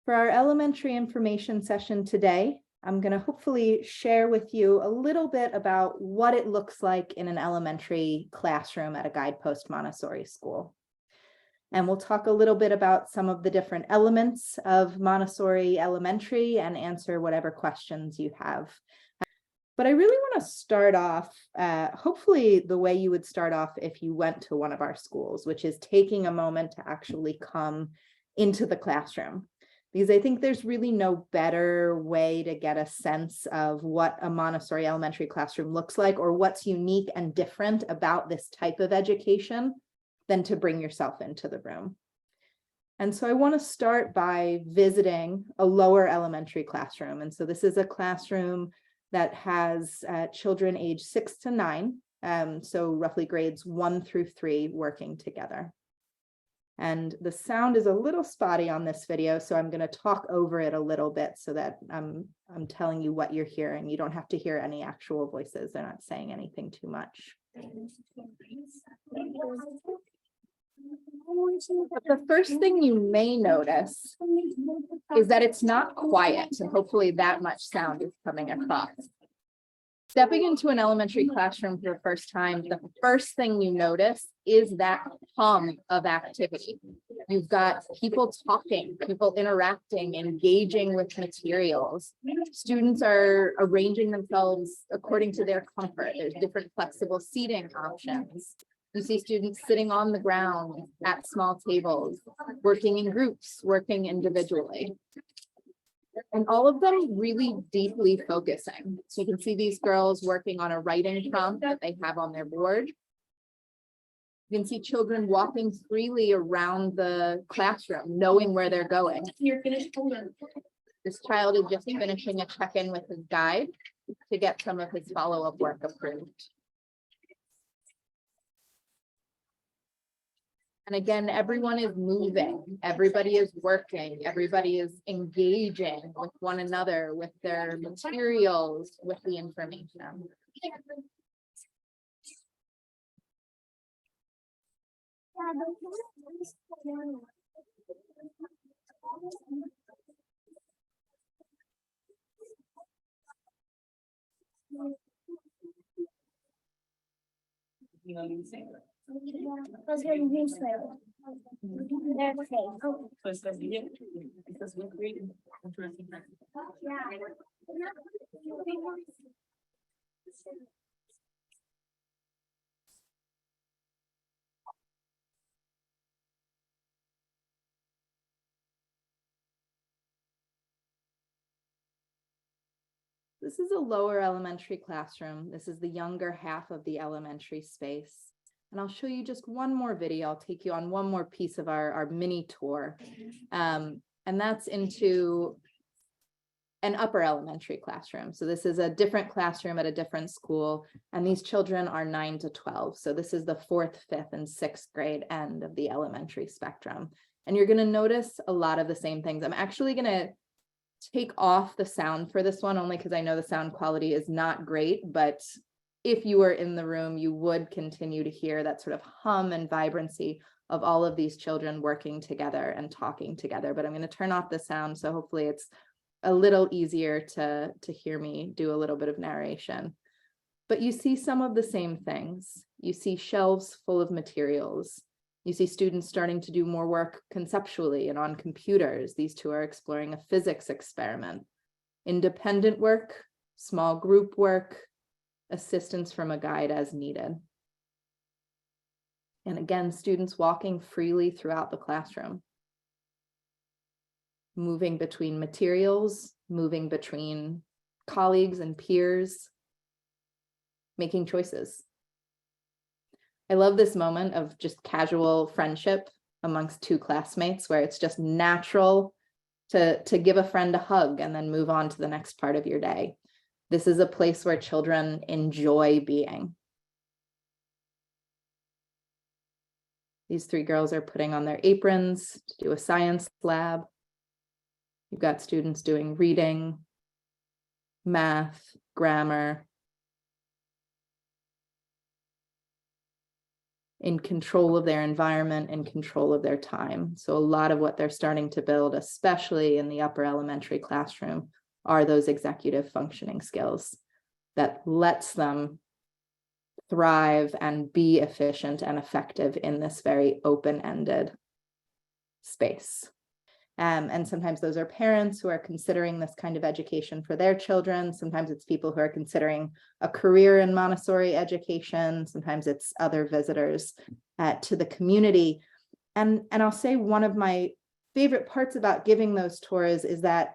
For our elementary information session today, I'm going to hopefully share with you a little bit about what it looks like in an elementary classroom at a Guidepost Montessori school. And we'll talk a little bit about some of the different elements of Montessori Elementary and answer whatever questions you have. But I really want to start off, hopefully the way you would start off if you went to one of our schools, which is taking a moment to actually come into the classroom. Because I think there's really no better way to get a sense of what a Montessori elementary classroom looks like or what's unique and different about this type of education than to bring yourself into the room. And so I want to start by visiting a lower elementary classroom. And so this is a classroom that has children age 6 to 9, so roughly grades 1 through 3 working together. And the sound is a little spotty on this video, so I'm going to talk over it a little bit so that I'm telling you what you're hearing. You don't have to hear any actual voices. They're not saying anything too much. But the first thing you may notice is that it's not quiet, and hopefully that much sound is coming across. Stepping into an elementary classroom for the first time, the first thing you notice is that hum of activity. You've got people talking, people interacting, engaging with materials. Students are arranging themselves according to their comfort. There's different flexible seating options. You see students sitting on the ground at small tables, working in groups, working individually. And all of them really deeply focusing. So you can see these girls working on a writing prompt that they have on their board. You can see children walking freely around the classroom, knowing where they're going. You're finished. This child is just finishing a check-in with his guide to get some of his follow-up work approved. And again, everyone is moving, everybody is working, everybody is engaging with one another, with their materials, with the information. This is a lower elementary classroom. This is the younger half of the elementary space. And I'll show you just one more video. I'll take you on one more piece of our mini tour. And that's into an upper elementary classroom. So this is a different classroom at a different school. And these children are 9 to 12. So this is the 4th, 5th, and 6th grade end of the elementary spectrum. And you're going to notice a lot of the same things. I'm actually going to take off the sound for this one only because I know the sound quality is not great, but if you were in the room, you would continue to hear that sort of hum and vibrancy of all of these children working together and talking together. But I'm going to turn off the sound, so hopefully it's a little easier to hear me do a little bit of narration. But you see some of the same things. You see shelves full of materials. You see students starting to do more work conceptually and on computers. These two are exploring a physics experiment. Independent work, small group work, assistance from a guide as needed. And again, students walking freely throughout the classroom. Moving between materials, moving between colleagues and peers, making choices. I love this moment of just casual friendship amongst two classmates where it's just natural to give a friend a hug and then move on to the next part of your day. This is a place where children enjoy being. These 3 girls are putting on their aprons to do a science lab. You've got students doing reading, math, grammar. in control of their environment and control of their time. So a lot of what they're starting to build, especially in the upper elementary classroom, are those executive functioning skills that lets them thrive and be efficient and effective in this very open-ended space. And sometimes those are parents who are considering this kind of education for their children. Sometimes it's people who are considering a career in Montessori education. Sometimes it's other visitors to the community. And I'll say one of my favorite parts about giving those tours is that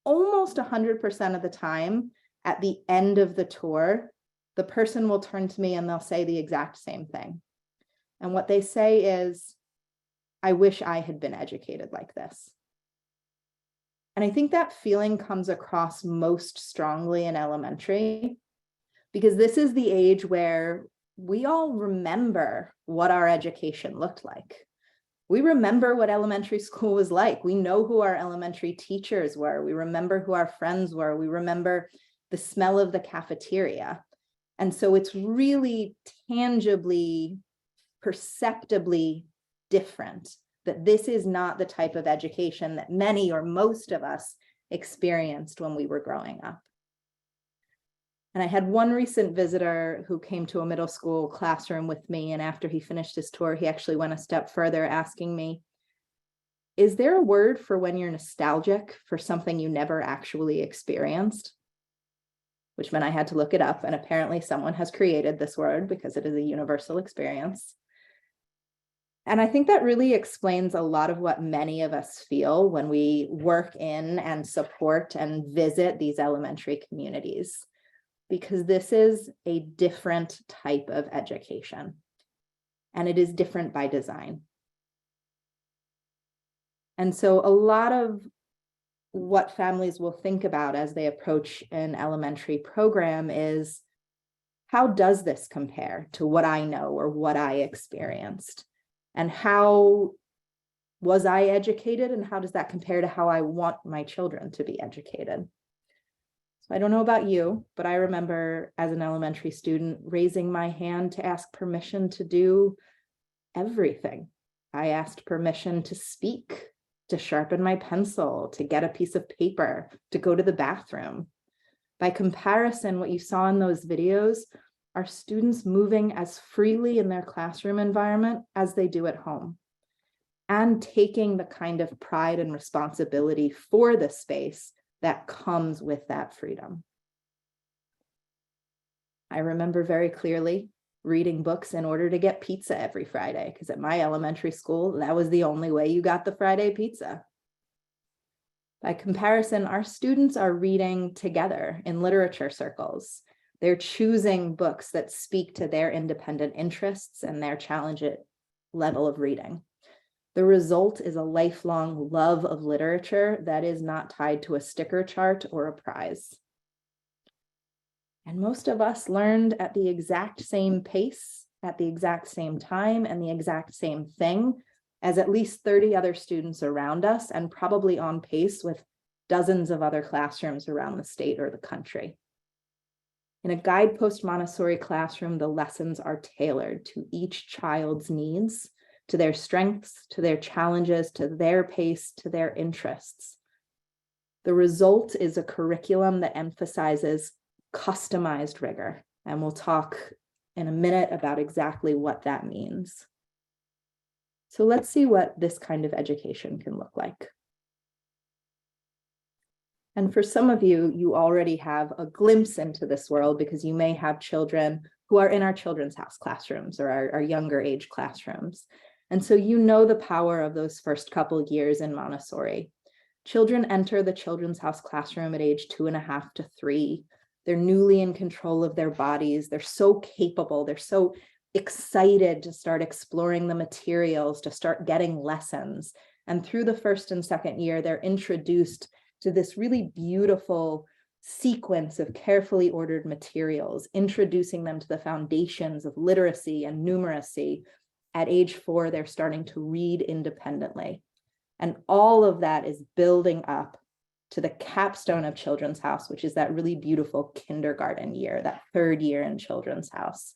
almost 100% of the time, at the end of the tour, the person will turn to me and they'll say the exact same thing. And what they say is, I wish I had been educated like this. And I think that feeling comes across most strongly in elementary, because this is the age where we all remember what our education looked like. We remember what elementary school was like. We know who our elementary teachers were. We remember who our friends were. We remember the smell of the cafeteria. And so it's really tangibly, perceptibly different, that this is not the type of education that many or most of us experienced when we were growing up. And I had one recent visitor who came to a middle school classroom with me, and after he finished his tour, he actually went a step further, asking me, is there a word for when you're nostalgic for something you never actually experienced? Which meant I had to look it up, and apparently someone has created this word because it is a universal experience. And I think that really explains a lot of what many of us feel when we work in and support and visit these elementary communities, because this is a different type of education, and it is different by design. And so a lot of what families will think about as they approach an elementary program is, how does this compare to what I know or what I experienced? And how was I educated, and how does that compare to how I want my children to be educated? So I don't know about you, but I remember as an elementary student raising my hand to ask permission to do everything. I asked permission to speak, to sharpen my pencil, to get a piece of paper, to go to the bathroom. By comparison, what you saw in those videos are students moving as freely in their classroom environment as they do at home, and taking the kind of pride and responsibility for the space that comes with that freedom. I remember very clearly reading books in order to get pizza every Friday, because at my elementary school, that was the only way you got the Friday pizza. By comparison, our students are reading together in literature circles. They're choosing books that speak to their independent interests and their challenge level of reading. The result is a lifelong love of literature that is not tied to a sticker chart or a prize. And most of us learned at the exact same pace, at the exact same time, and the exact same thing as at least 30 other students around us, and probably on pace with dozens of other classrooms around the state or the country. In a Guidepost Montessori classroom, the lessons are tailored to each child's needs, to their strengths, to their challenges, to their pace, to their interests. The result is a curriculum that emphasizes customized rigor, and we'll talk in a minute about exactly what that means. So let's see what this kind of education can look like. And for some of you, you already have a glimpse into this world because you may have children who are in our Children's House classrooms or our younger age classrooms. And so you know the power of those first couple years in Montessori. Children enter the Children's House classroom at age 2.5 to 3. They're newly in control of their bodies. They're so capable. They're so excited to start exploring the materials, to start getting lessons. And through the first and second year, they're introduced to this really beautiful sequence of carefully ordered materials, introducing them to the foundations of literacy and numeracy. At age 4, they're starting to read independently. And all of that is building up to the capstone of Children's House, which is that really beautiful kindergarten year, that third year in Children's House.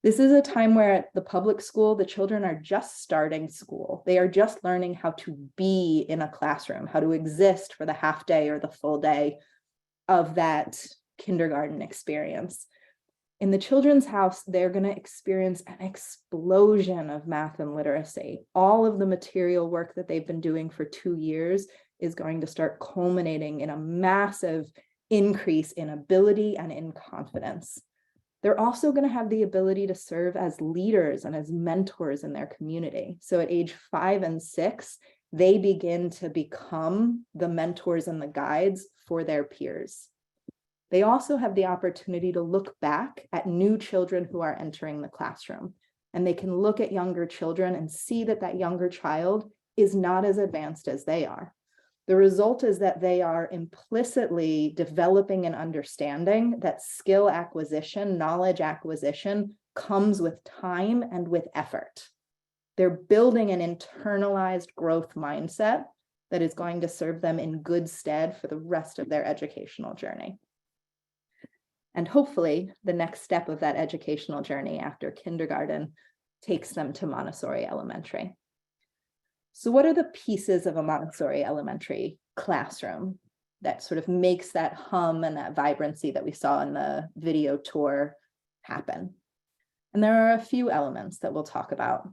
This is a time where at the public school, the children are just starting school. They are just learning how to be in a classroom, how to exist for the half day or the full day of that kindergarten experience. In the Children's House, they're going to experience an explosion of math and literacy. All of the material work that they've been doing for 2 years is going to start culminating in a massive increase in ability and in confidence. They're also going to have the ability to serve as leaders and as mentors in their community. So at age 5 and 6, they begin to become the mentors and the guides for their peers. They also have the opportunity to look back at new children who are entering the classroom. And they can look at younger children and see that that younger child is not as advanced as they are. The result is that they are implicitly developing an understanding that skill acquisition, knowledge acquisition comes with time and with effort. They're building an internalized growth mindset that is going to serve them in good stead for the rest of their educational journey. And hopefully the next step of that educational journey after kindergarten takes them to Montessori Elementary. So what are the pieces of a Montessori Elementary classroom that sort of makes that hum and that vibrancy that we saw in the video tour happen? And there are a few elements that we'll talk about.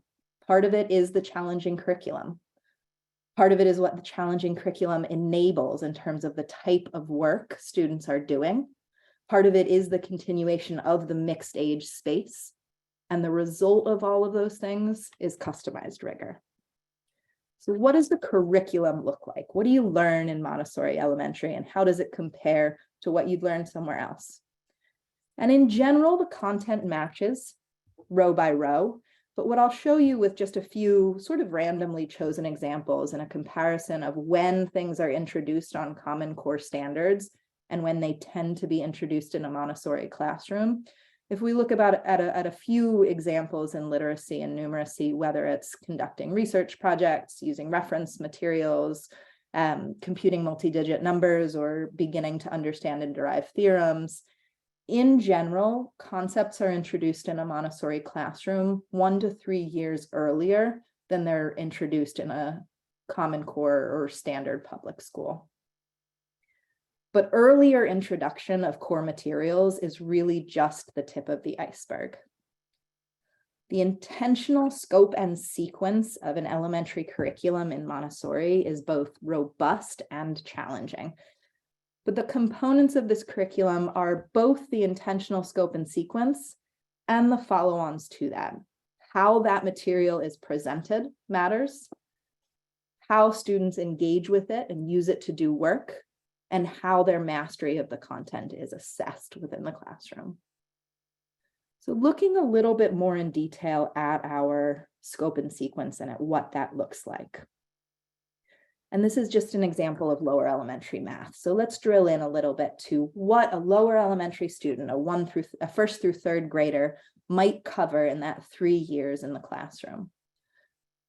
Part of it is the challenging curriculum. Part of it is what the challenging curriculum enables in terms of the type of work students are doing. Part of it is the continuation of the mixed age space. And the result of all of those things is customized rigor. So what does the curriculum look like? What do you learn in Montessori Elementary, and how does it compare to what you'd learn somewhere else? And in general, the content matches row by row, but what I'll show you with just a few sort of randomly chosen examples and a comparison of when things are introduced on Common Core standards and when they tend to be introduced in a Montessori classroom. If we look at a few examples in literacy and numeracy, whether it's conducting research projects, using reference materials, computing multi-digit numbers, or beginning to understand and derive theorems, in general, concepts are introduced in a Montessori classroom 1 to 3 years earlier than they're introduced in a Common Core or standard public school. But earlier introduction of core materials is really just the tip of the iceberg. The intentional scope and sequence of an elementary curriculum in Montessori is both robust and challenging. But the components of this curriculum are both the intentional scope and sequence and the follow-ons to that. How that material is presented matters, how students engage with it and use it to do work, and how their mastery of the content is assessed within the classroom. So looking a little bit more in detail at our scope and sequence and at what that looks like. And this is just an example of lower elementary math. So let's drill in a little bit to what a lower elementary student, a first through third grader, might cover in that 3 years in the classroom.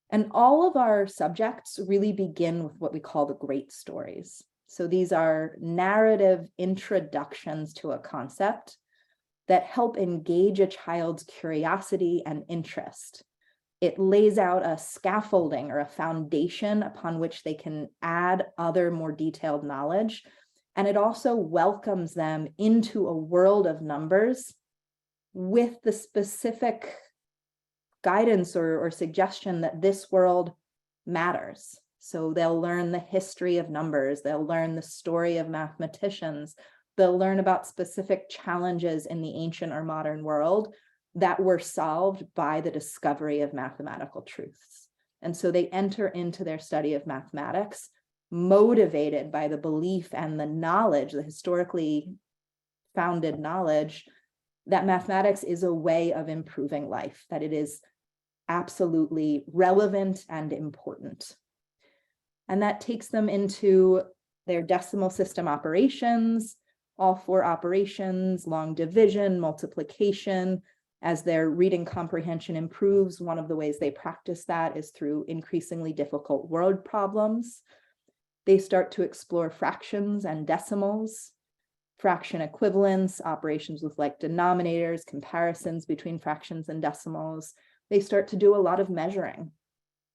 And all of our subjects really begin with what we call the great stories. So these are narrative introductions to a concept that help engage a child's curiosity and interest. It lays out a scaffolding or a foundation upon which they can add other more detailed knowledge. And it also welcomes them into a world of numbers with the specific guidance or suggestion that this world matters. So they'll learn the history of numbers, they'll learn the story of mathematicians, they'll learn about specific challenges in the ancient or modern world that were solved by the discovery of mathematical truths. And so they enter into their study of mathematics motivated by the belief and the knowledge, the historically founded knowledge, that mathematics is a way of improving life, that it is absolutely relevant and important. And that takes them into their decimal system operations, all 4 operations, long division, multiplication. As their reading comprehension improves, one of the ways they practice that is through increasingly difficult word problems. They start to explore fractions and decimals. fraction equivalence, operations with like denominators, comparisons between fractions and decimals. They start to do a lot of measuring.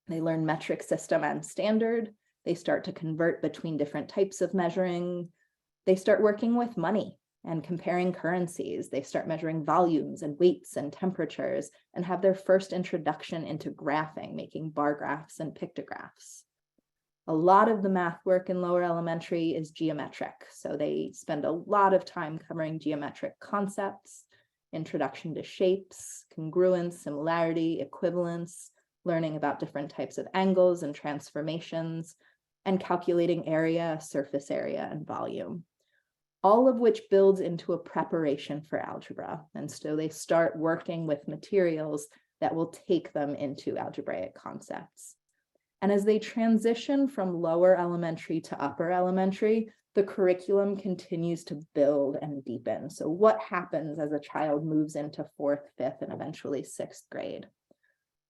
They learn metric system and standard. They start to convert between different types of measuring. They start working with money and comparing currencies. They start measuring volumes and weights and temperatures and have their first introduction into graphing, making bar graphs and pictographs. A lot of the math work in lower elementary is geometric. So they spend a lot of time covering geometric concepts, introduction to shapes, congruence, similarity, equivalence, learning about different types of angles and transformations, and calculating area, surface area, and volume. All of which builds into a preparation for algebra. And so they start working with materials that will take them into algebraic concepts. And as they transition from lower elementary to upper elementary, the curriculum continues to build and deepen. So what happens as a child moves into 4th, 5th, and eventually 6th grade?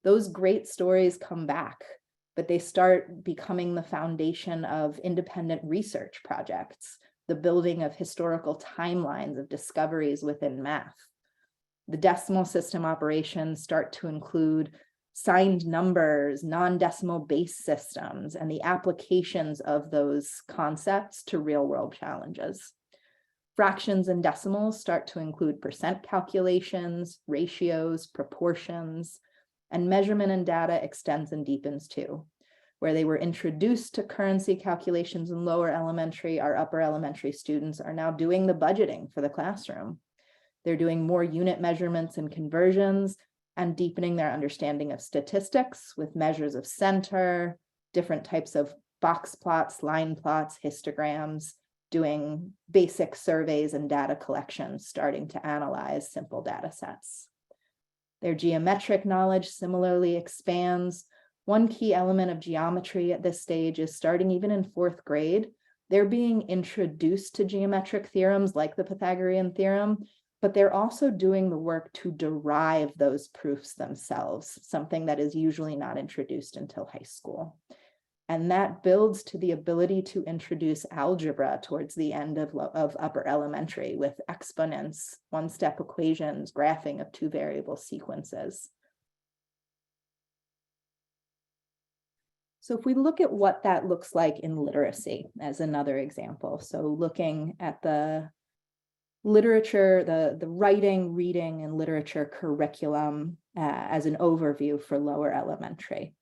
Those great stories come back, but they start becoming the foundation of independent research projects, the building of historical timelines of discoveries within math. The decimal system operations start to include signed numbers, non-decimal base systems, and the applications of those concepts to real-world challenges. Fractions and decimals start to include percent calculations, ratios, proportions, and measurement and data extends and deepens too. Where they were introduced to currency calculations in lower elementary, our upper elementary students are now doing the budgeting for the classroom. They're doing more unit measurements and conversions and deepening their understanding of statistics with measures of center, different types of box plots, line plots, histograms, doing basic surveys and data collections, starting to analyze simple data sets. Their geometric knowledge similarly expands. One key element of geometry at this stage is starting even in 4th grade. They're being introduced to geometric theorems like the Pythagorean theorem, but they're also doing the work to derive those proofs themselves, something that is usually not introduced until high school. And that builds to the ability to introduce algebra towards the end of upper elementary with exponents, one-step equations, graphing of 2 variable sequences. So if we look at what that looks like in literacy as another example, so looking at the literature, the writing, reading, and literature curriculum as an overview for lower elementary.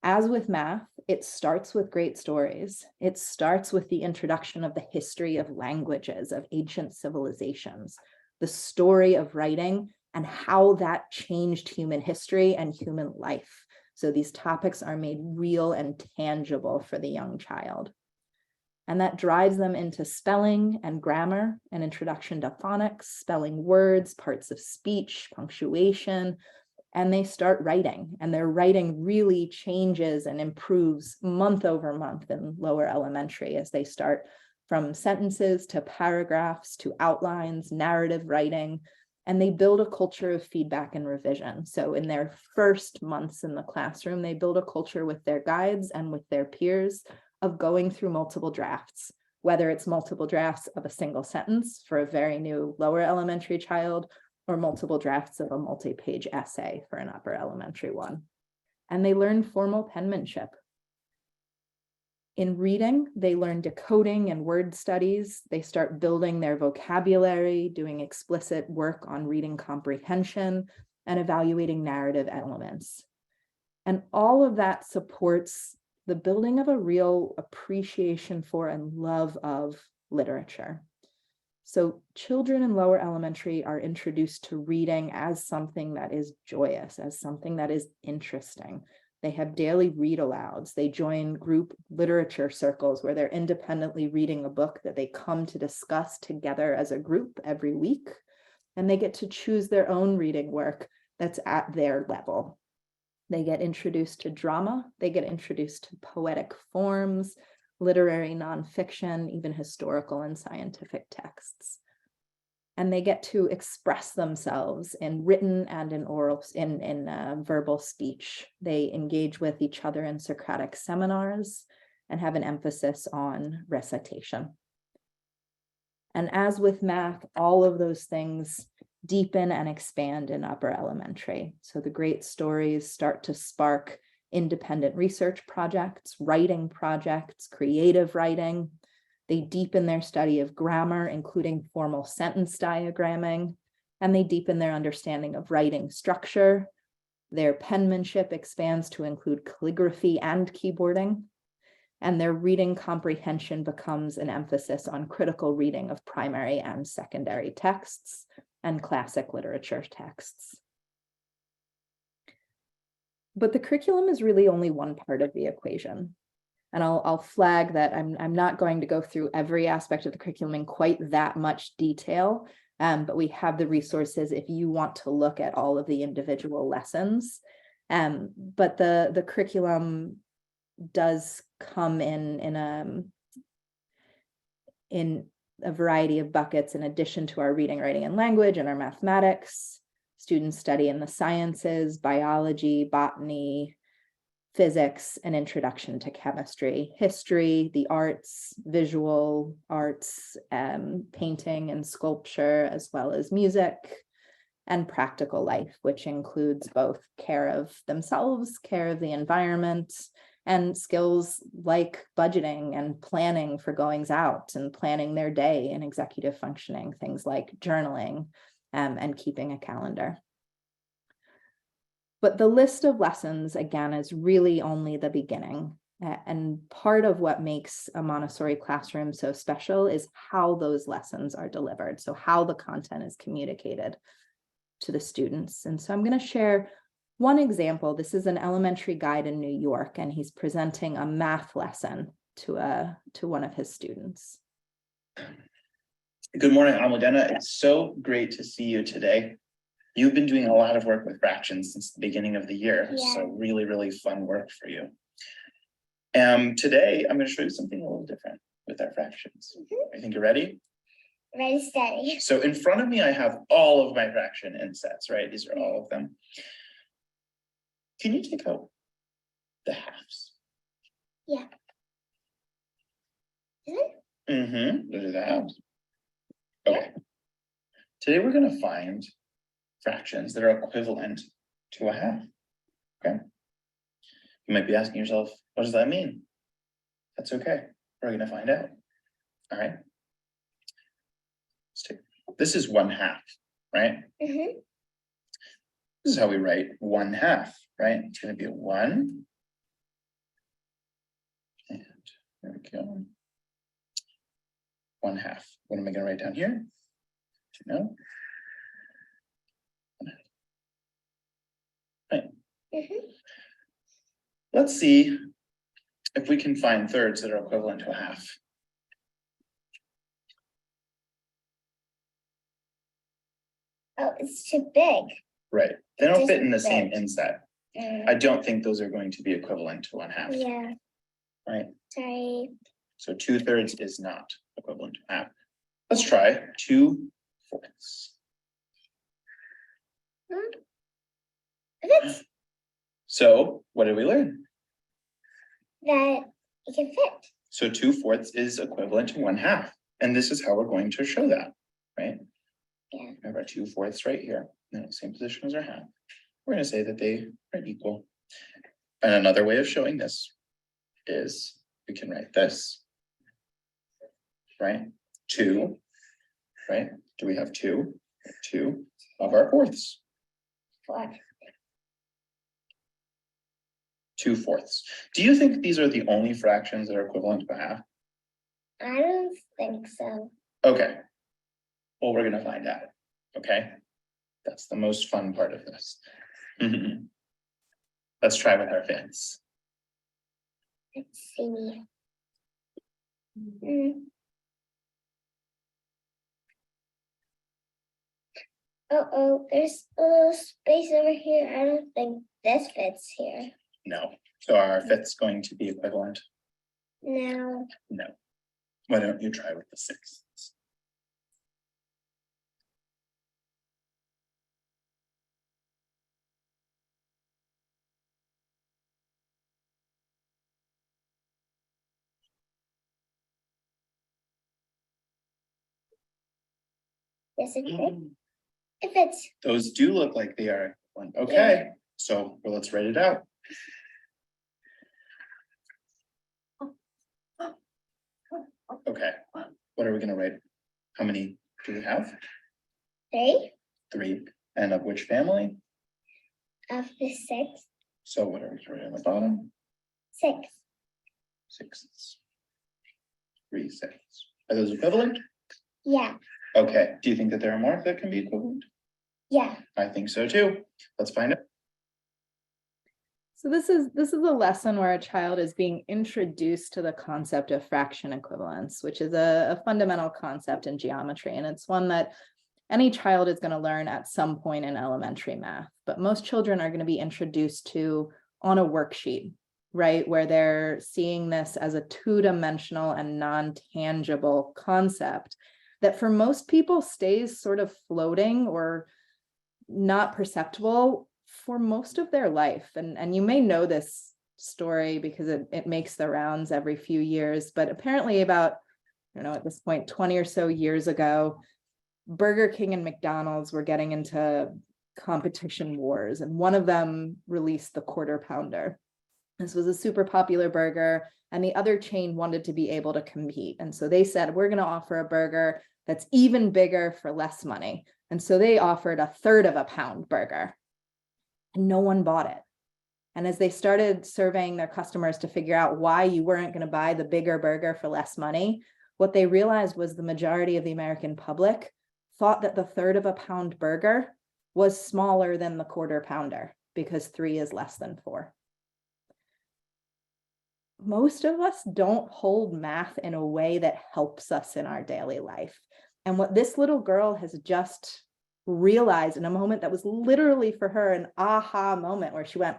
As with math, it starts with great stories. It starts with the introduction of the history of languages, of ancient civilizations, the story of writing, and how that changed human history and human life. So these topics are made real and tangible for the young child. And that drives them into spelling and grammar, an introduction to phonics, spelling words, parts of speech, punctuation, and they start writing. And their writing really changes and improves month over month in lower elementary as they start from sentences to paragraphs to outlines, narrative writing, and they build a culture of feedback and revision. So in their first months in the classroom, they build a culture with their guides and with their peers of going through multiple drafts, whether it's multiple drafts of a single sentence for a very new lower elementary child, or multiple drafts of a multi-page essay for an upper elementary one. And they learn formal penmanship. In reading, they learn decoding and word studies. They start building their vocabulary, doing explicit work on reading comprehension, and evaluating narrative elements. And all of that supports the building of a real appreciation for and love of literature. So children in lower elementary are introduced to reading as something that is joyous, as something that is interesting. They have daily read alouds. They join group literature circles where they're independently reading a book that they come to discuss together as a group every week. And they get to choose their own reading work that's at their level. They get introduced to drama. They get introduced to poetic forms, literary nonfiction, even historical and scientific texts. And they get to express themselves in written and in oral, in verbal speech. They engage with each other in Socratic seminars and have an emphasis on recitation. And as with math, all of those things deepen and expand in upper elementary. So the great stories start to spark independent research projects, writing projects, creative writing. They deepen their study of grammar, including formal sentence diagramming, and they deepen their understanding of writing structure. Their penmanship expands to include calligraphy and keyboarding, and their reading comprehension becomes an emphasis on critical reading of primary and secondary texts and classic literature texts. But the curriculum is really only one part of the equation. And I'll flag that I'm not going to go through every aspect of the curriculum in quite that much detail, but we have the resources if you want to look at all of the individual lessons. But the curriculum does come in a variety of buckets in addition to our reading, writing, and language and our mathematics. Students study in the sciences, biology, botany, physics, an introduction to chemistry, history, the arts, visual arts, painting and sculpture, as well as music, and practical life, which includes both care of themselves, care of the environment, and skills like budgeting and planning for goings out and planning their day and executive functioning, things like journaling and keeping a calendar. But the list of lessons, again, is really only the beginning. And part of what makes a Montessori classroom so special is how those lessons are delivered. So how the content is communicated to the students. And so I'm going to share one example. This is an elementary guide in New York, and he's presenting a math lesson to one of his students. Good morning, Almudena. It's so great to see you today. You've been doing a lot of work with fractions since the beginning of the year. Yeah. So really, really fun work for you. Today, I'm going to show you something a little different with our fractions. I think you're ready? Ready, steady. So in front of me, I have all of my fraction insets, right? These are all of them. Can you take out the halves? Yeah. Those are the halves. Okay. Today, we're going to find fractions that are equivalent to a half. Okay. You might be asking yourself, what does that mean? That's okay. We're going to find out. All right. This is 1/2, right? This is how we write 1/2, right? It's going to be a 1. And there we go. 1/2. What am I going to write down here? Do you know? Right. Let's see if we can find thirds that are equivalent to a half. Oh, it's too big. Right. They don't fit in the same inset. I don't think those are going to be equivalent to 1/2. Yeah. Right. Sorry. So 2/3 is not equivalent to half. Let's try 2/4. So what did we learn? That it can fit. So 2/4 is equivalent to 1/2. And this is how we're going to show that, right? Yeah. We have our 2/4 right here, in the same position as our half. We're going to say that they are equal. And another way of showing this is we can write this, right? 2, right? Do we have 2? 2 of our fourths. 4. 2/4. Do you think these are the only fractions that are equivalent to a half? I don't think so. Okay. Well, we're going to find out. Okay. That's the most fun part of this. Let's try with our fifths. Let's see. There's a little space over here. I don't think this fits here. No. So are our fifths going to be equivalent? No. No. Why don't you try with the sixths? This is it. If it's Those do look like they are one. Okay, so well, let's write it out. Okay, what are we gonna write? How many do we have? 3 3. And of which family? of the 6, So what are we writing on the bottom? 6. 6. 3 6. Are those equivalent? Yeah, Okay, do you think that there are more that can be equivalent? yeah. I think so too. Let's find out. So this is a lesson where a child is being introduced to the concept of fraction equivalence, which is a fundamental concept in geometry. And it's one that any child is going to learn at some point in elementary math, but most children are going to be introduced to on a worksheet, right? Where they're seeing this as a two-dimensional and non-tangible concept that for most people stays sort of floating or not perceptible for most of their life. And you may know this story because it makes the rounds every few years, but apparently about, I don't know, at this point, 20 or so years ago, Burger King and McDonald's were getting into competition wars, and one of them released the Quarter Pounder. This was a super popular burger, and the other chain wanted to be able to compete. And so they said, we're going to offer a burger that's even bigger for less money. And so they offered a third of a pound burger, and no one bought it. And as they started surveying their customers to figure out why you weren't going to buy the bigger burger for less money, what they realized was the majority of the American public thought that the third of a pound burger was smaller than the quarter pounder because 3 is less than 4. Most of us don't hold math in a way that helps us in our daily life. And what this little girl has just realized in a moment that was literally for her an aha moment where she went,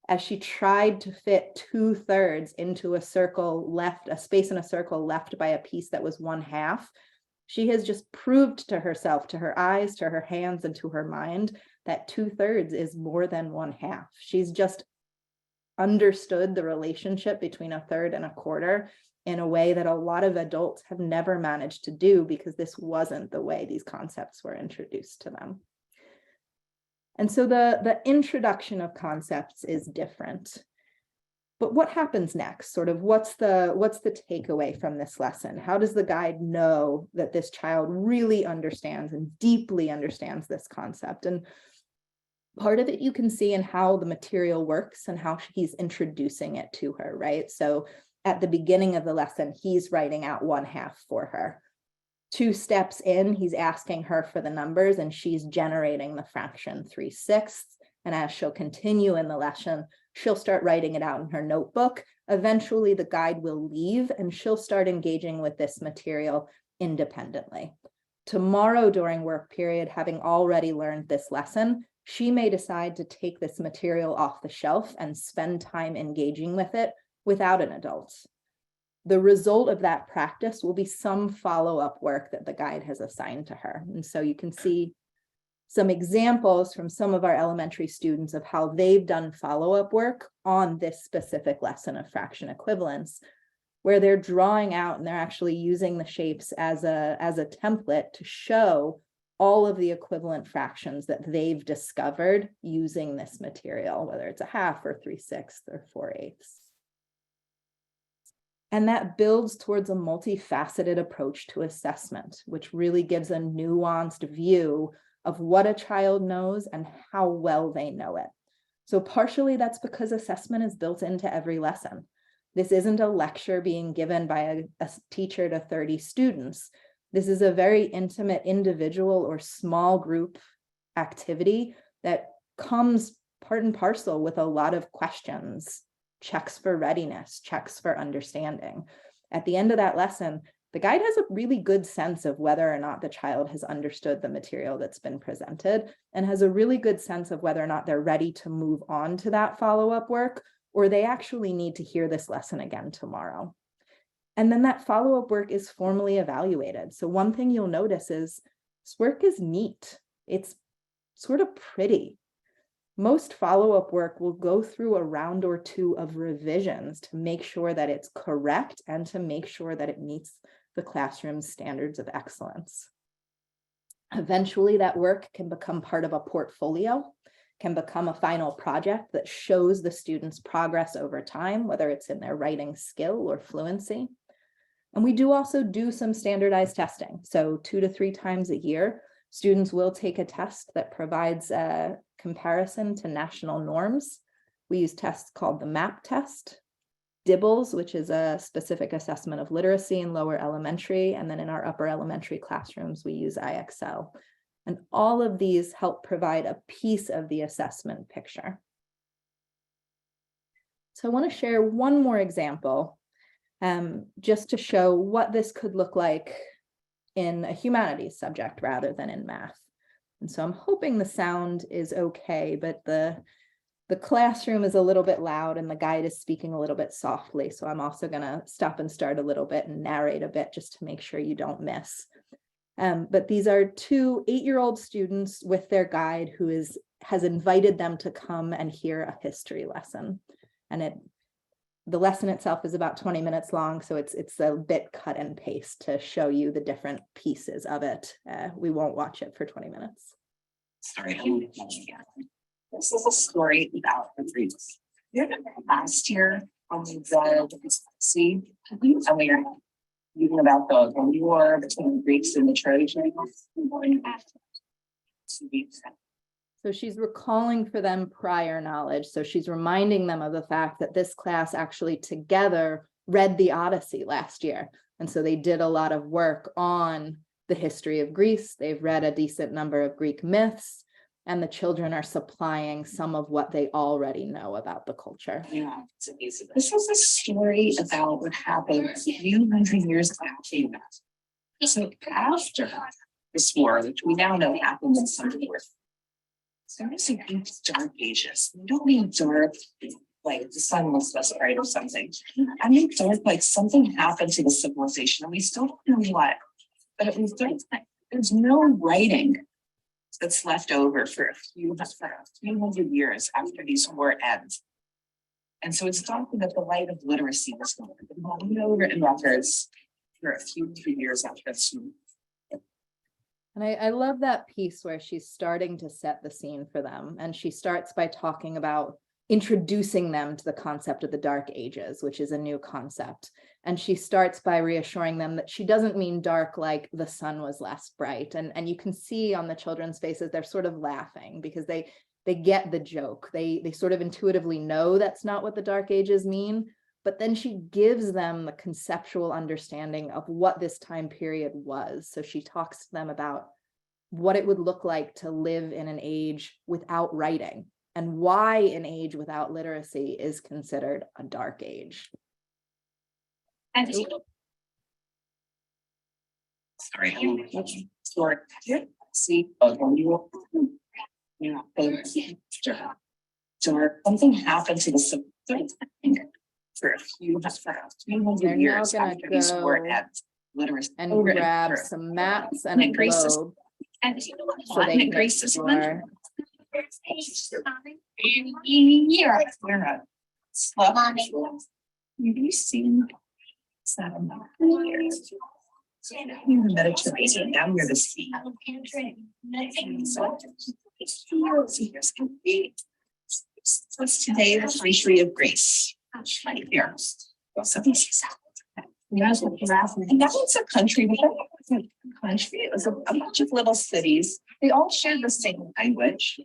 as she tried to fit 2/3 into a circle left, a space in a circle left by a piece that was 1/2. She has just proved to herself, to her eyes, to her hands, and to her mind that 2/3 is more than 1/2. She's just understood the relationship between a third and a quarter in a way that a lot of adults have never managed to do because this wasn't the way these concepts were introduced to them. And so the introduction of concepts is different. But what happens next? Sort of what's the takeaway from this lesson? How does the guide know that this child really understands and deeply understands this concept? And part of it you can see in how the material works and how he's introducing it to her, right? So at the beginning of the lesson, he's writing out 1/2 for her. 2 steps in, he's asking her for the numbers and she's generating the fraction 3/6. And as she'll continue in the lesson, she'll start writing it out in her notebook. Eventually the guide will leave and she'll start engaging with this material independently. Tomorrow during work period, having already learned this lesson, she may decide to take this material off the shelf and spend time engaging with it without an adult. The result of that practice will be some follow-up work that the guide has assigned to her. And so you can see some examples from some of our elementary students of how they've done follow-up work on this specific lesson of fraction equivalence, where they're drawing out and they're actually using the shapes as a template to show all of the equivalent fractions that they've discovered using this material, whether it's 1/2 or 3/6 or 4/8. And that builds towards a multifaceted approach to assessment, which really gives a nuanced view of what a child knows and how well they know it. So partially that's because assessment is built into every lesson. This isn't a lecture being given by a teacher to 30 students. This is a very intimate individual or small group activity that comes part and parcel with a lot of questions, checks for readiness, checks for understanding. At the end of that lesson, the guide has a really good sense of whether or not the child has understood the material that's been presented and has a really good sense of whether or not they're ready to move on to that follow-up work, or they actually need to hear this lesson again tomorrow. And then that follow-up work is formally evaluated. So one thing you'll notice is this work is neat. It's sort of pretty. Most follow-up work will go through a round or 2 of revisions to make sure that it's correct and to make sure that it meets the classroom's standards of excellence. Eventually, that work can become part of a portfolio, can become a final project that shows the students' progress over time, whether it's in their writing skill or fluency. And we do also do some standardized testing. So 2 to 3 times a year, students will take a test that provides a comparison to national norms. We use tests called the MAP test, DIBELS, which is a specific assessment of literacy in lower elementary, and then in our upper elementary classrooms, we use IXL. And all of these help provide a piece of the assessment picture. So I want to share one more example, just to show what this could look like in a humanities subject rather than in math. And so I'm hoping the sound is okay, but the classroom is a little bit loud and the guide is speaking a little bit softly. So I'm also going to stop and start a little bit and narrate a bit just to make sure you don't miss. But these are 2 8-year-old students with their guide who has invited them to come and hear a history lesson. And the lesson itself is about 20 minutes long, so it's a bit cut and paste to show you the different pieces of it. We won't watch it for 20 minutes. Sorry. This is a story about the Greeks. Last year, when we read See, and we were reading about the war between the Greeks and the Trojans. So she's recalling for them prior knowledge. So she's reminding them of the fact that this class actually together read the Odyssey last year. And so they did a lot of work on the history of Greece. They've read a decent number of Greek myths, and the children are supplying some of what they already know about the culture. Yeah, it's amazing. This is a story about what happened a few hundred years after that. So after this war, which we now know happened in some wars, there is a dark ages. We don't mean dark like the sun was less bright or something. I mean dark like something happened to the civilization and we still don't know what. But it was dark. There's no writing that's left over for a few hundred years after these war ends. And so it's thought that the light of literacy was going to be no written records for a few years after this. And I love that piece where she's starting to set the scene for them. And she starts by talking about introducing them to the concept of the Dark Ages, which is a new concept. And she starts by reassuring them that she doesn't mean dark like the sun was less bright. And you can see on the children's faces, they're sort of laughing because they get the joke. They sort of intuitively know that's not what the Dark Ages mean. But then she gives them the conceptual understanding of what this time period was. So she talks to them about what it would look like to live in an age without writing and why an age without literacy is considered a dark age. And sorry, see, something happened to the civilization for a few hundred years after these war ends. Literacy And grab some maps and a globe. And you know what? So they can Greece is explore. Have you seen some years? In the Mediterranean, down near the sea. What's today the country of Greece? Right here. And that was a country, but that wasn't a country. It was a bunch of little cities. They all shared the same language.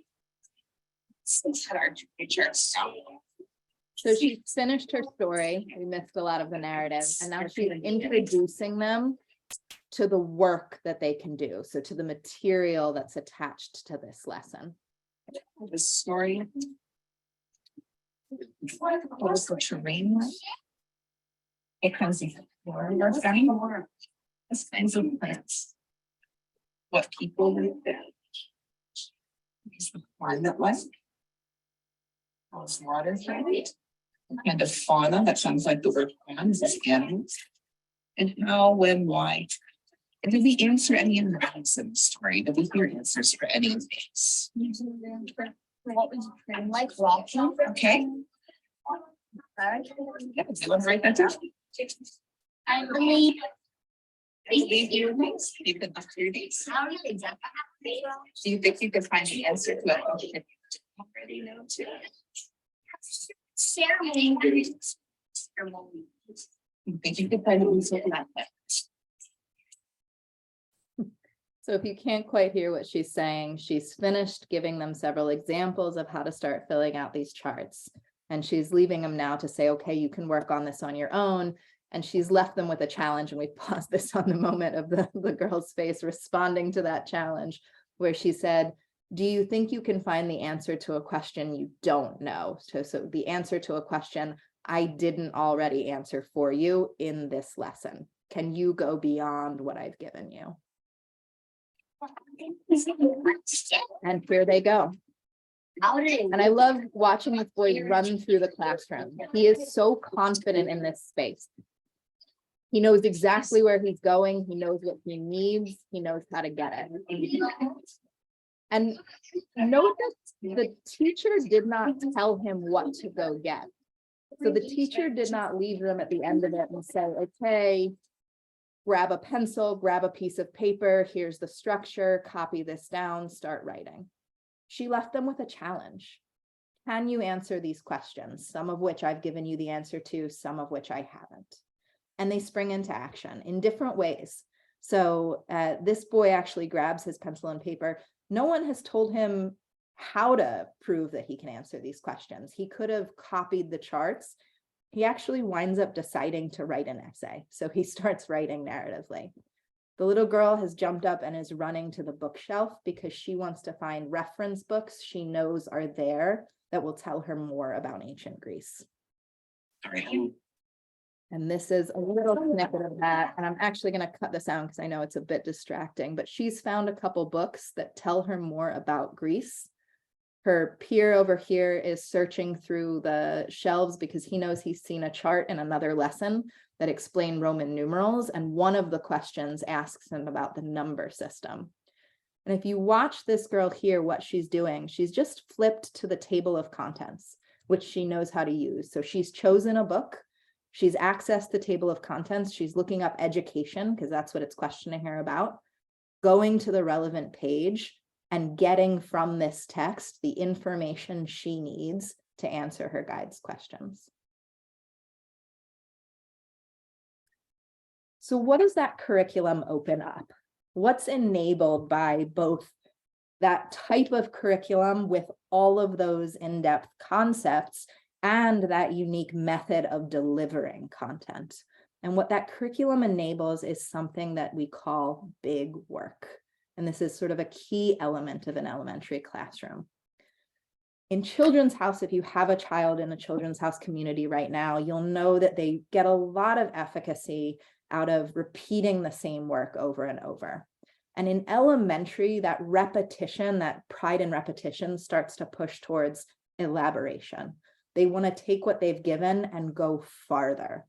Had our pictures. So she finished her story. We missed a lot of the narrative, and now she's introducing them to the work that they can do. So to the material that's attached to this lesson. The story. What is the terrain like? It comes in this kinds of plants. What people live there. Is the climate like? How's water right? What kind of fauna? That sounds like the word fauna is animals. And how, when, why? And did we answer any of the questions in the story? Did we hear answers for any of these? What was like walking? Okay. Yeah, do you want to write that down? I believe Leave you things, you can do these. Do you think you could find the answer to that question you didn't already know too? Ceremony. You think you could find the answer to that? So if you can't quite hear what she's saying, she's finished giving them several examples of how to start filling out these charts. And she's leaving them now to say, okay, you can work on this on your own. And she's left them with a challenge. And we paused this on the moment of the girl's face responding to that challenge, where she said, do you think you can find the answer to a question you don't know? So the answer to a question I didn't already answer for you in this lesson. Can you go beyond what I've given you? And here they go. And I love watching this boy run through the classroom. He is so confident in this space. He knows exactly where he's going. He knows what he needs. He knows how to get it. And note that the teacher did not tell him what to go get. So the teacher did not leave them at the end of it and say, okay, grab a pencil, grab a piece of paper, here's the structure, copy this down, start writing. She left them with a challenge. Can you answer these questions? Some of which I've given you the answer to, some of which I haven't. And they spring into action in different ways. So this boy actually grabs his pencil and paper. No one has told him how to prove that he can answer these questions. He could have copied the charts. He actually winds up deciding to write an essay. So he starts writing narratively. The little girl has jumped up and is running to the bookshelf because she wants to find reference books she knows are there that will tell her more about ancient Greece. And this is a little snippet of that. And I'm actually going to cut this out because I know it's a bit distracting, but she's found a couple books that tell her more about Greece. Her peer over here is searching through the shelves because he knows he's seen a chart in another lesson that explain Roman numerals. And one of the questions asks him about the number system. And if you watch this girl here, what she's doing, she's just flipped to the table of contents, which she knows how to use. So she's chosen a book. She's accessed the table of contents. She's looking up education because that's what it's questioning her about, going to the relevant page and getting from this text the information she needs to answer her guide's questions. So what does that curriculum open up? What's enabled by both that type of curriculum with all of those in-depth concepts and that unique method of delivering content? And what that curriculum enables is something that we call big work. And this is sort of a key element of an elementary classroom. In Children's House, if you have a child in a Children's House community right now, you'll know that they get a lot of efficacy out of repeating the same work over and over. And in elementary, that repetition, that pride in repetition starts to push towards elaboration. They want to take what they've given and go farther.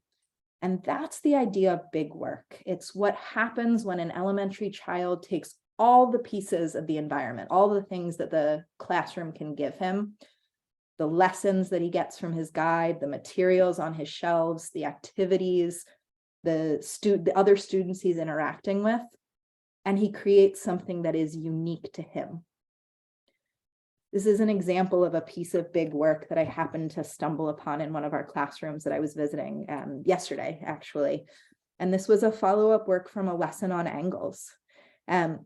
And that's the idea of big work. It's what happens when an elementary child takes all the pieces of the environment, all the things that the classroom can give him, the lessons that he gets from his guide, the materials on his shelves, the activities, the other students he's interacting with, and he creates something that is unique to him. This is an example of a piece of big work that I happened to stumble upon in one of our classrooms that I was visiting yesterday, actually. And this was a follow-up work from a lesson on angles. And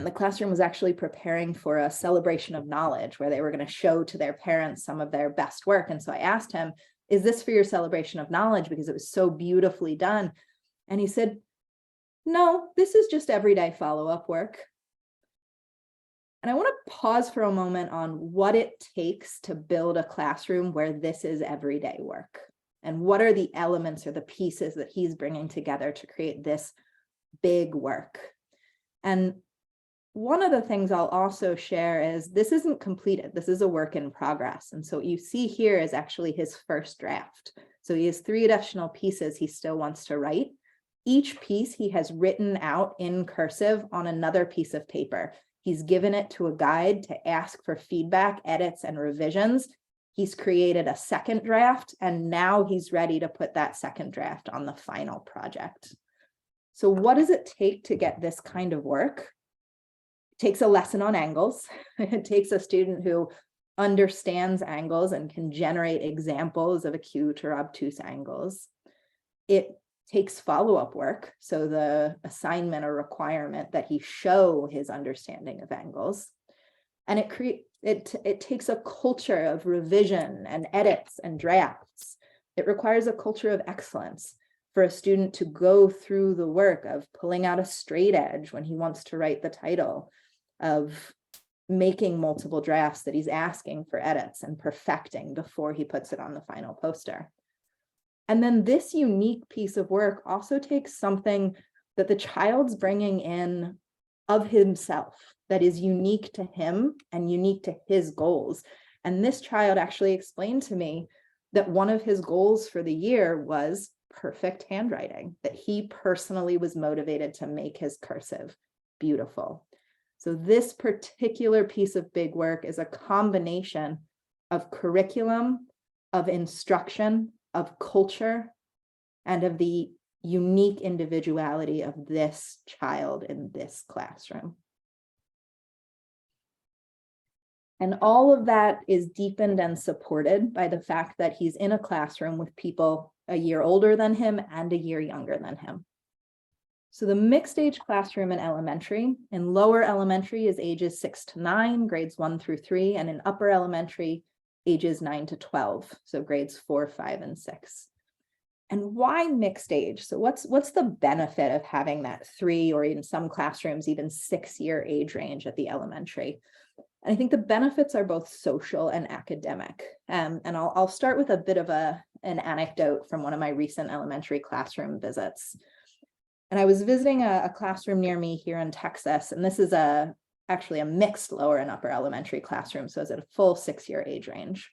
the classroom was actually preparing for a celebration of knowledge where they were going to show to their parents some of their best work. And so I asked him, is this for your celebration of knowledge? Because it was so beautifully done. And he said, no, this is just everyday follow-up work. And I want to pause for a moment on what it takes to build a classroom where this is everyday work. And what are the elements or the pieces that he's bringing together to create this big work. And one of the things I'll also share is this isn't completed. This is a work in progress. And so what you see here is actually his first draft. So he has 3 additional pieces he still wants to write. Each piece he has written out in cursive on another piece of paper. He's given it to a guide to ask for feedback, edits, and revisions. He's created a second draft, and now he's ready to put that second draft on the final project. So what does it take to get this kind of work? It takes a lesson on angles. It takes a student who understands angles and can generate examples of acute or obtuse angles. It takes follow-up work. So the assignment or requirement that he show his understanding of angles. And it takes a culture of revision and edits and drafts. It requires a culture of excellence for a student to go through the work of pulling out a straight edge when he wants to write the title, of making multiple drafts that he's asking for edits and perfecting before he puts it on the final poster. And then this unique piece of work also takes something that the child's bringing in of himself that is unique to him and unique to his goals. And this child actually explained to me that one of his goals for the year was perfect handwriting, that he personally was motivated to make his cursive beautiful. So this particular piece of big work is a combination of curriculum, of instruction, of culture, and of the unique individuality of this child in this classroom. And all of that is deepened and supported by the fact that he's in a classroom with people a year older than him and a year younger than him. So the mixed age classroom in elementary, in lower elementary is ages 6 to 9, grades 1 through 3, and in upper elementary, ages 9 to 12, so grades 4, 5, and 6. And why mixed age? So what's the benefit of having that 3 or in some classrooms, even 6-year age range at the elementary? And I think the benefits are both social and academic. And I'll start with a bit of an anecdote from one of my recent elementary classroom visits. And I was visiting a classroom near me here in Texas, and this is actually a mixed lower and upper elementary classroom, so it's at a full 6-year age range.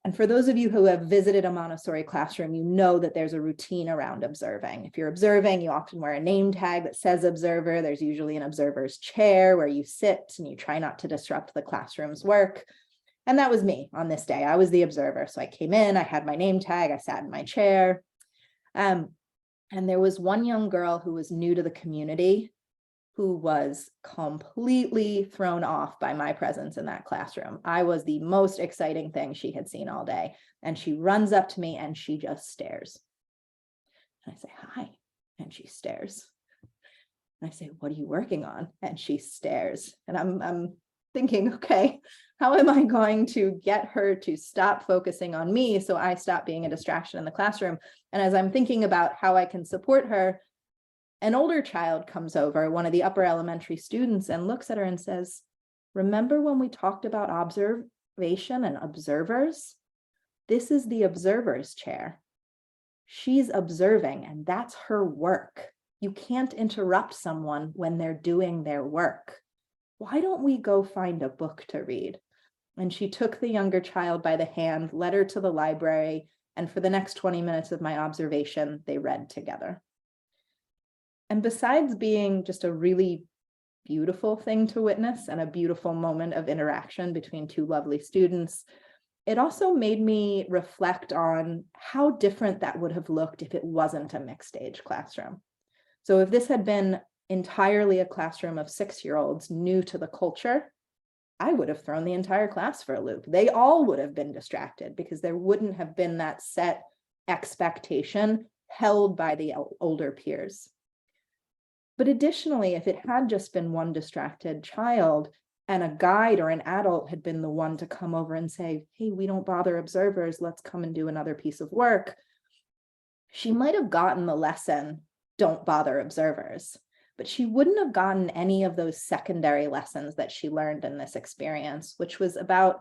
And for those of you who have visited a Montessori classroom, you know that there's a routine around observing. If you're observing, you often wear a name tag that says observer. There's usually an observer's chair where you sit and you try not to disrupt the classroom's work. And that was me on this day. I was the observer. So I came in, I had my name tag, I sat in my chair. And there was one young girl who was new to the community who was completely thrown off by my presence in that classroom. I was the most exciting thing she had seen all day. And she runs up to me and she just stares. And I say, hi, and she stares. And I say, what are you working on? And she stares. And I'm thinking, okay, how am I going to get her to stop focusing on me so I stop being a distraction in the classroom? And as I'm thinking about how I can support her, an older child comes over, one of the upper elementary students, and looks at her and says, remember when we talked about observation and observers? This is the observer's chair. She's observing, and that's her work. You can't interrupt someone when they're doing their work. Why don't we go find a book to read? And she took the younger child by the hand, led her to the library, and for the next 20 minutes of my observation, they read together. And besides being just a really beautiful thing to witness and a beautiful moment of interaction between two lovely students, it also made me reflect on how different that would have looked if it wasn't a mixed age classroom. So if this had been entirely a classroom of 6-year-olds new to the culture, I would have thrown the entire class for a loop. They all would have been distracted because there wouldn't have been that set expectation held by the older peers. But additionally, if it had just been one distracted child and a guide or an adult had been the one to come over and say, hey, we don't bother observers, let's come and do another piece of work, she might have gotten the lesson, don't bother observers, but she wouldn't have gotten any of those secondary lessons that she learned in this experience, which was about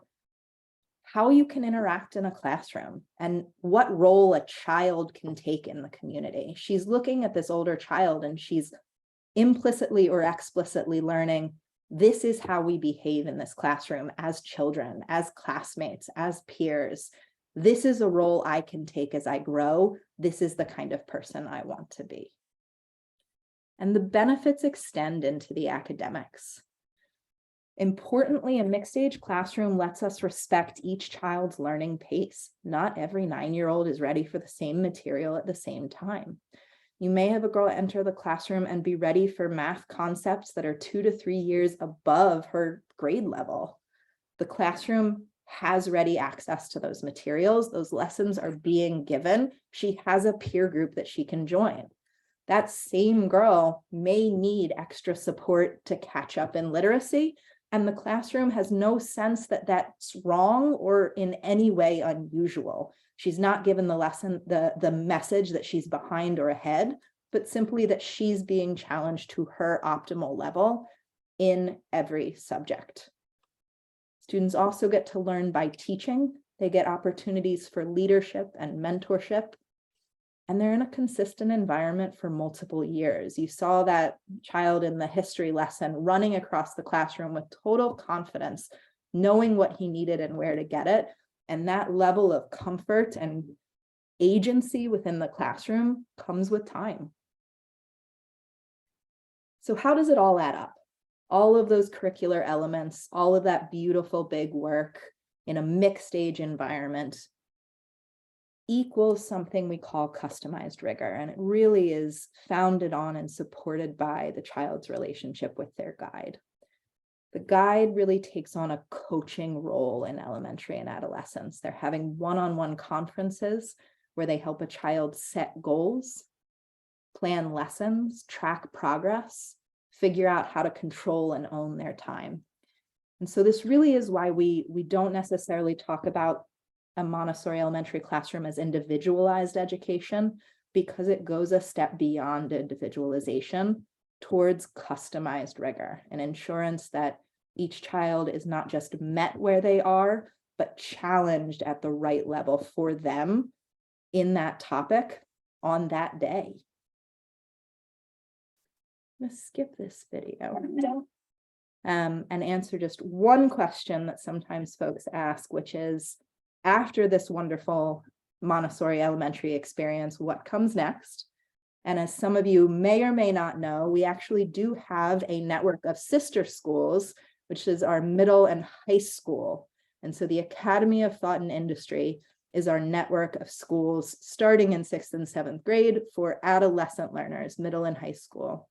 how you can interact in a classroom and what role a child can take in the community. She's looking at this older child and she's implicitly or explicitly learning, this is how we behave in this classroom as children, as classmates, as peers. This is a role I can take as I grow. This is the kind of person I want to be. And the benefits extend into the academics. Importantly, a mixed age classroom lets us respect each child's learning pace. Not every 9-year-old is ready for the same material at the same time. You may have a girl enter the classroom and be ready for math concepts that are 2 to 3 years above her grade level. The classroom has ready access to those materials. Those lessons are being given. She has a peer group that she can join. That same girl may need extra support to catch up in literacy, and the classroom has no sense that that's wrong or in any way unusual. She's not given the lesson, the message that she's behind or ahead, but simply that she's being challenged to her optimal level in every subject. Students also get to learn by teaching. They get opportunities for leadership and mentorship, and they're in a consistent environment for multiple years. You saw that child in the history lesson running across the classroom with total confidence, knowing what he needed and where to get it. And that level of comfort and agency within the classroom comes with time. So how does it all add up? All of those curricular elements, all of that beautiful big work in a mixed age environment equals something we call customized rigor. And it really is founded on and supported by the child's relationship with their guide. The guide really takes on a coaching role in elementary and adolescence. They're having one-on-one conferences where they help a child set goals, plan lessons, track progress, figure out how to control and own their time. And so this really is why we don't necessarily talk about a Montessori elementary classroom as individualized education, because it goes a step beyond individualization towards customized rigor and assurance that each child is not just met where they are, but challenged at the right level for them in that topic on that day. I'm gonna skip this video and answer just one question that sometimes folks ask, which is, after this wonderful Montessori elementary experience, what comes next? And as some of you may or may not know, we actually do have a network of sister schools, which is our middle and high school. And so the Academy of Thought and Industry is our network of schools starting in 6th and 7th grade for adolescent learners, middle and high school.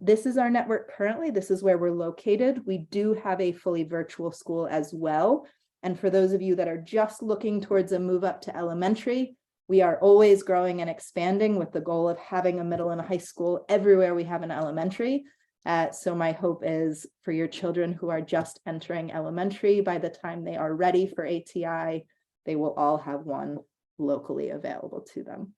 This is our network currently. This is where we're located. We do have a fully virtual school as well. And for those of you that are just looking towards a move up to elementary, we are always growing and expanding with the goal of having a middle and a high school everywhere we have an elementary. So my hope is for your children who are just entering elementary, by the time they are ready for ATI, they will all have one locally available to them.